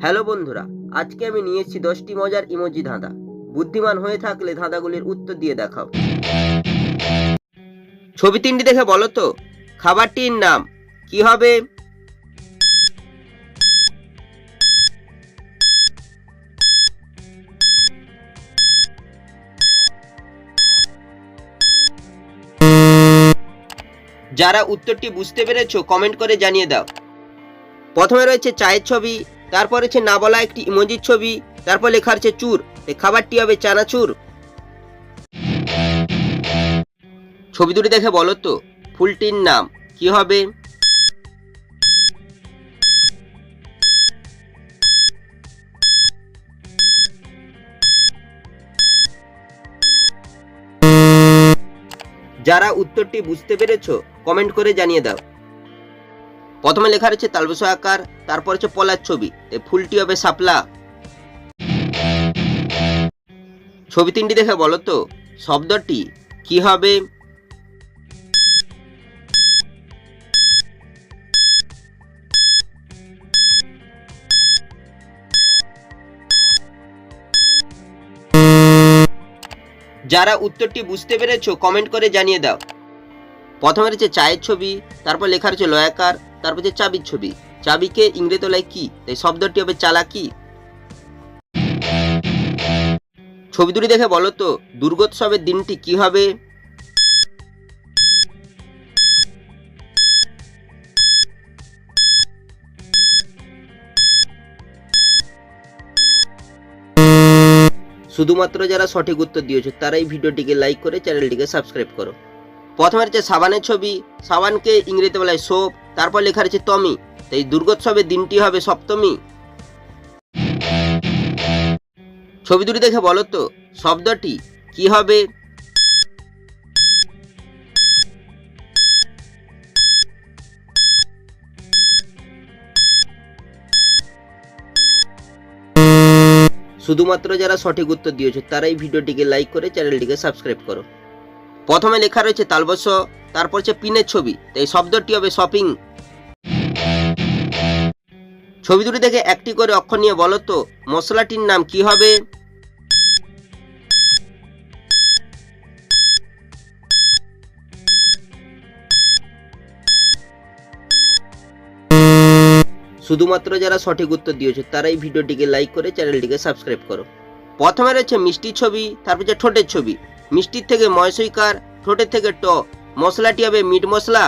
Hello বন্ধুরা, আজকে আমি নিয়ে এসেছি 10টি মজার ইমোজি ধাঁধা। বুদ্ধিমান হয়ে থাকলে ধাঁধাগুলির উত্তর দিয়ে দেখাও। ছবি তিনটি দেখে বলো তো খাবারটির নাম কি হবে? যারা উত্তরটি বুঝতে পেরেছো কমেন্ট করে জানিয়ে দাও। প্রথমে রয়েছে চায়ের ছবি, তারপর রয়েছে না বলা একটি ইমোজির ছবি, তারপর লেখা আছে চুর। খাবারটি হবে চানাচুর। ছবি দুটি দেখে বলো তো ফুলটির নাম কি হবে? যারা উত্তরটি বুঝতে পেরেছো কমেন্ট করে জানিয়ে দাও। প্রথমে লেখা রয়েছে তালবস আকার, তারপর হচ্ছে পলার ছবি, ফুলটি হবে শাপলা। ছবি তিনটি দেখে বলো তো শব্দটি কি হবে? যারা উত্তরটি বুঝতে পেরেছো কমেন্ট করে জানিয়ে দাও। প্রথমে রয়েছে চায়ের ছবি, তারপর লেখা রয়েছে লয়াকার, তারপর হচ্ছে চাবির ছবি। চাবিকে ইংরেজি কি, তাই শব্দটি হবে চালাকি। ছবি দুটি দেখে বলো তো দুর্গোৎসবের দিনটি কি হবে? শুধুমাত্র যারা সঠিক উত্তর দিয়েছো তারাই ভিডিওটিকে লাইক করে চ্যানেলটিকে সাবস্ক্রাইব করো। প্রথমে রয়েছে সাবানের ছবি, সাবানকে ইংরেজিতে বলা হয় সোপ, তারপর লেখা রয়েছে তমি, তাই দুর্গোৎসবের দিনটি হবে সপ্তমী। ছবি দুটি দেখে বলো তো শব্দটি কি হবে? শুধুমাত্র যারা সঠিক উত্তর দিয়েছো তারাই ভিডিওটিকে লাইক করে চ্যানেলটিকে সাবস্ক্রাইব করো। প্রথমে লেখা রয়েছে তালবস, তারপর হচ্ছে পিনের ছবি, তাই শব্দটি হবে শপিং। ছবি দুটি দেখে একটি করে অক্ষর নিয়ে বলো তো মশলাটির নাম কি হবে? শুধুমাত্র যারা সঠিক উত্তর দিয়েছো তারাই ভিডিওটিকে লাইক করে চ্যানেলটিকে সাবস্ক্রাইব করো। প্রথমে রয়েছে মিষ্টির ছবি, তারপর হচ্ছে ঠোঁটের ছবি। মিষ্টির থেকে ময়সইকার, ঠোঁটের থেকে ট, মশলাটি হবে মিট মশলা।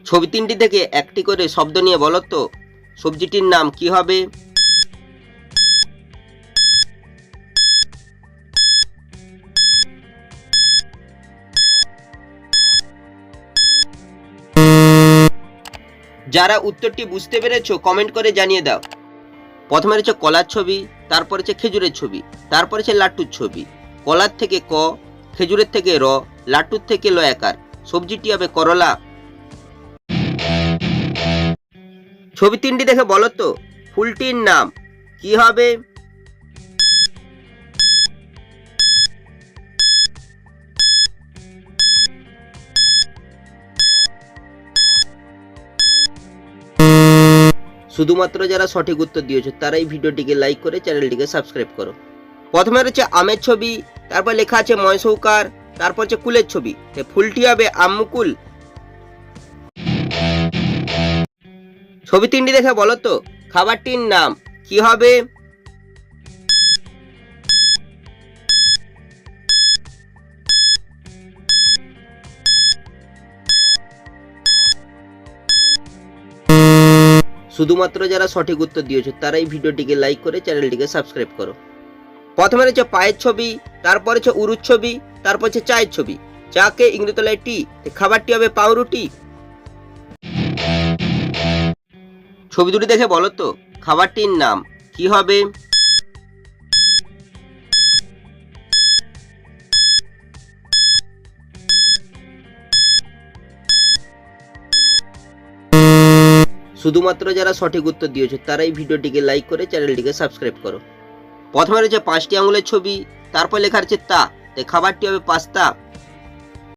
ছবি তিনটি থেকে একটি করে শব্দ নিয়ে বলো তো সবজিটির নাম কি হবে? যারা উত্তরটি বুঝতে পেরেছো কমেন্ট করে জানিয়ে দাও। প্রথমে রয়েছে কলার ছবি, তারপর হচ্ছে খেজুরের ছবি, তারপর হচ্ছে লাট্টুর ছবি। কলার থেকে ক, খেজুরের থেকে র, লাট্টুর থেকে লয়াকার, সবজিটি হবে করলা। ছবি তিনটি দেখে বলো তো ফুলটির নাম কি হবে? শুধুমাত্র যারা সঠিক উত্তর দিয়েছো তারাই ভিডিওটিকে লাইক করে চ্যানেলটিকে সাবস্ক্রাইব করো। প্রথমে রয়েছে আমের ছবি, তারপর লেখা আছে ময়সৌকার, তারপর হচ্ছে কুলের ছবি, ফুলটি হবে আমুকুল। ছবি তিনটি দেখে বলো তো খাবারটির নাম কি হবে? শুধুমাত্র যারা সঠিক উত্তর দিয়েছো তারাই ভিডিওটিকে লাইক করে চ্যানেলটিকে সাবস্ক্রাইব করো। প্রথমে রয়েছে পায়ের ছবি, তারপর হচ্ছে উরুর ছবি, তারপর হচ্ছে চায়ের ছবি। চাকে ইংরেজি টি, খাবারটি হবে পাউরুটি। ছবি দুটি দেখে বলো তো খাবারটির নাম কি হবে? শুধুমাত্র যারা সঠিক উত্তর দিয়েছো তারাই ভিডিওটিকে লাইক করে চ্যানেলটিকে সাবস্ক্রাইব করো। প্রথমে রয়েছে 5টি আঙুলের ছবি, তারপর লেখা আছে তা, খাবারটি হবে পাস্তা।